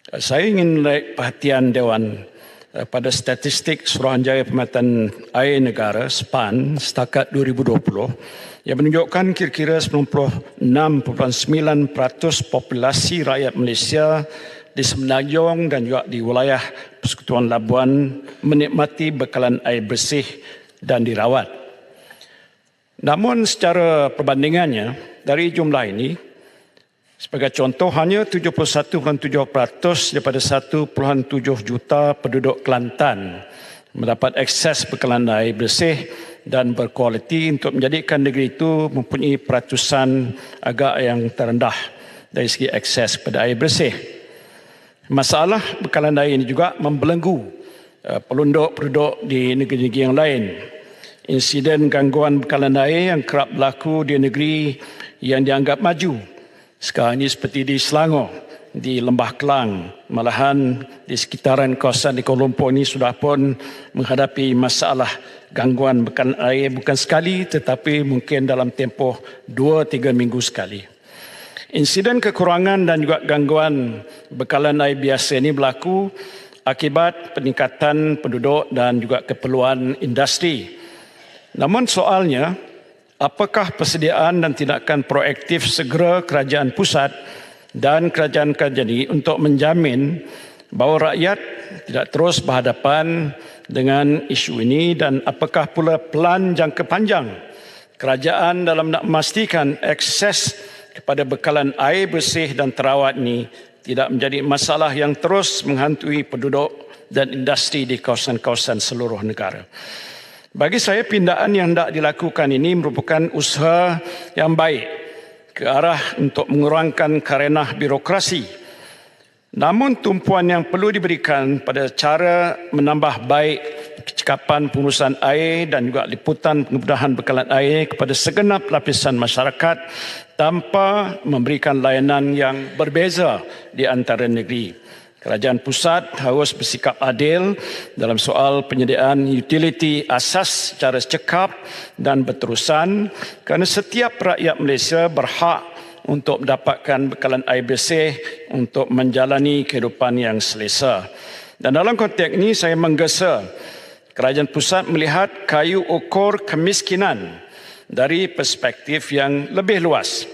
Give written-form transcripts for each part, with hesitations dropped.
Saya ingin menarik perhatian Dewan pada statistik Suruhanjaya Pemetaan Air Negara SPAN setakat 2020 yang menunjukkan kira-kira 96.9% populasi rakyat Malaysia di Semenanjung dan juga di wilayah Persekutuan Labuan menikmati bekalan air bersih dan dirawat. Namun secara perbandingannya dari jumlah ini, sebagai contoh, hanya 71.7% daripada 1.7 juta penduduk Kelantan mendapat akses bekalan air bersih dan berkualiti untuk menjadikan negeri itu mempunyai peratusan agak yang terendah dari segi akses pada air bersih. Masalah bekalan air ini juga membelenggu penduduk di negeri-negeri yang lain. Insiden gangguan bekalan air yang kerap berlaku di negeri yang dianggap maju sekarang ini seperti di Selangor, di Lembah Kelang, malahan di sekitaran kawasan di Kuala Lumpur ini sudah pun menghadapi masalah gangguan bekalan air bukan sekali tetapi mungkin dalam tempoh 2-3 minggu sekali. Insiden kekurangan dan juga gangguan bekalan air biasa ini berlaku akibat peningkatan penduduk dan juga keperluan industri. Namun soalnya, apakah persediaan dan tindakan proaktif segera kerajaan pusat dan kerajaan-kerajaan ini untuk menjamin bahawa rakyat tidak terus berhadapan dengan isu ini, dan apakah pula pelan jangka panjang kerajaan dalam nak memastikan akses kepada bekalan air bersih dan terawat ini tidak menjadi masalah yang terus menghantui penduduk dan industri di kawasan-kawasan seluruh negara. Bagi saya, pindaan yang hendak dilakukan ini merupakan usaha yang baik ke arah untuk mengurangkan karenah birokrasi. Namun tumpuan yang perlu diberikan pada cara menambah baik kecekapan pengurusan air dan juga liputan kemudahan bekalan air kepada segenap lapisan masyarakat tanpa memberikan layanan yang berbeza di antara negeri. Kerajaan pusat harus bersikap adil dalam soal penyediaan utiliti asas secara cekap dan berterusan kerana setiap rakyat Malaysia berhak untuk mendapatkan bekalan air bersih untuk menjalani kehidupan yang selesa. Dan dalam konteks ini saya menggesa kerajaan pusat melihat kayu ukur kemiskinan dari perspektif yang lebih luas.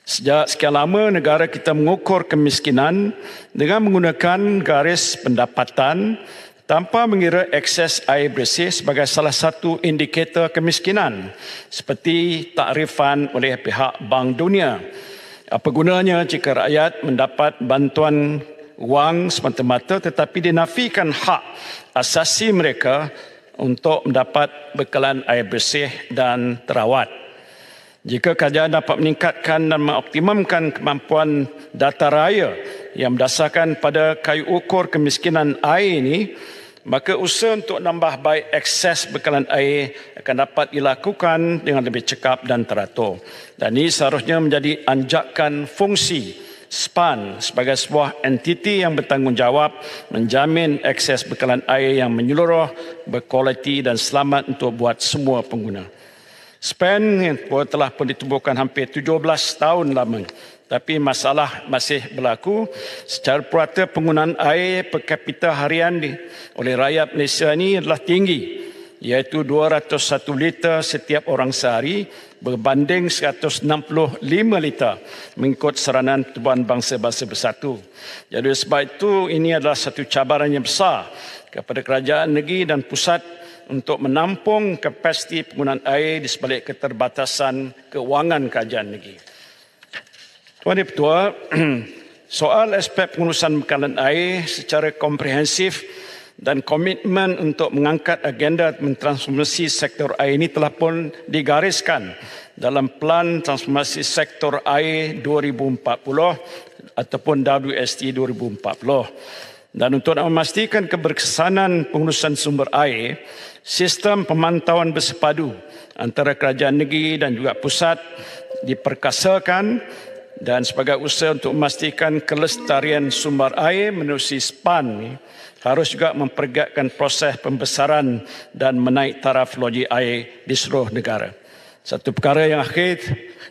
Sejak sekian lama negara kita mengukur kemiskinan dengan menggunakan garis pendapatan tanpa mengira akses air bersih sebagai salah satu indikator kemiskinan seperti takrifan oleh pihak Bank Dunia. Apa gunanya jika rakyat mendapat bantuan wang semata-mata tetapi dinafikan hak asasi mereka untuk mendapat bekalan air bersih dan terawat? Jika kerajaan dapat meningkatkan dan mengoptimumkan kemampuan data raya yang berdasarkan pada kayu ukur kemiskinan air ini, maka usaha untuk menambah baik akses bekalan air akan dapat dilakukan dengan lebih cekap dan teratur. Dan ini seharusnya menjadi anjakan fungsi SPAN sebagai sebuah entiti yang bertanggungjawab menjamin akses bekalan air yang menyeluruh, berkualiti dan selamat untuk buat semua pengguna. SPAN telah pun ditubuhkan hampir 17 tahun lama, tapi masalah masih berlaku. Secara purata penggunaan air per kapita harian oleh rakyat Malaysia ini adalah tinggi, iaitu 201 liter setiap orang sehari berbanding 165 liter mengikut saranan Pertubuhan Bangsa-Bangsa Bersatu. Jadi sebab itu ini adalah satu cabaran yang besar kepada kerajaan negeri dan pusat untuk menampung kapasiti penggunaan air di sebalik keterbatasan kewangan kerajaan negeri. Tuan Yang Pertua, soal aspek pengurusan bekalan air secara komprehensif dan komitmen untuk mengangkat agenda mentransformasi sektor air ini telah pun digariskan dalam Pelan Transformasi Sektor Air 2040 ataupun WST 2040. Dan untuk memastikan keberkesanan pengurusan sumber air, sistem pemantauan bersepadu antara kerajaan negeri dan juga pusat diperkasakan, dan sebagai usaha untuk memastikan kelestarian sumber air menerusi SPAN harus juga mempergiatkan proses pembesaran dan menaik taraf loji air di seluruh negara. Satu perkara yang akhir,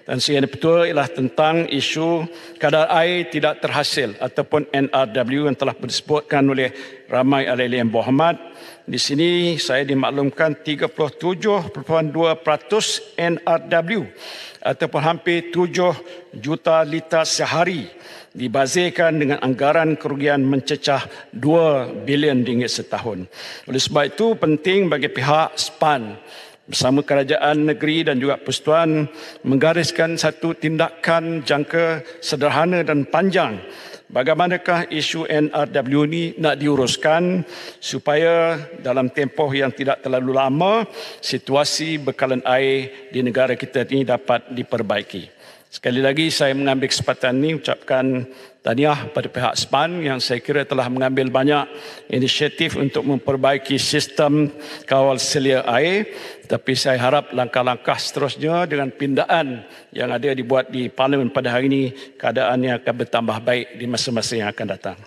Dan yang betul ialah tentang isu kadar air tidak terhasil ataupun NRW yang telah disebutkan oleh ramai ahli yang berhormat. Di sini saya dimaklumkan 37.2% NRW ataupun hampir 7 juta liter sehari dibazirkan dengan anggaran kerugian mencecah 2 bilion ringgit setahun. Oleh sebab itu penting bagi pihak SPAN bersama kerajaan negeri dan juga persekutuan menggariskan satu tindakan jangka sederhana dan panjang. Bagaimanakah isu NRW ini nak diuruskan supaya dalam tempoh yang tidak terlalu lama situasi bekalan air di negara kita ini dapat diperbaiki. Sekali lagi saya mengambil kesempatan ini ucapkan tahniah pada pihak SPAN yang saya kira telah mengambil banyak inisiatif untuk memperbaiki sistem kawal selia air. Tapi saya harap langkah-langkah seterusnya dengan pindaan yang ada dibuat di Parlimen pada hari ini, keadaannya akan bertambah baik di masa-masa yang akan datang.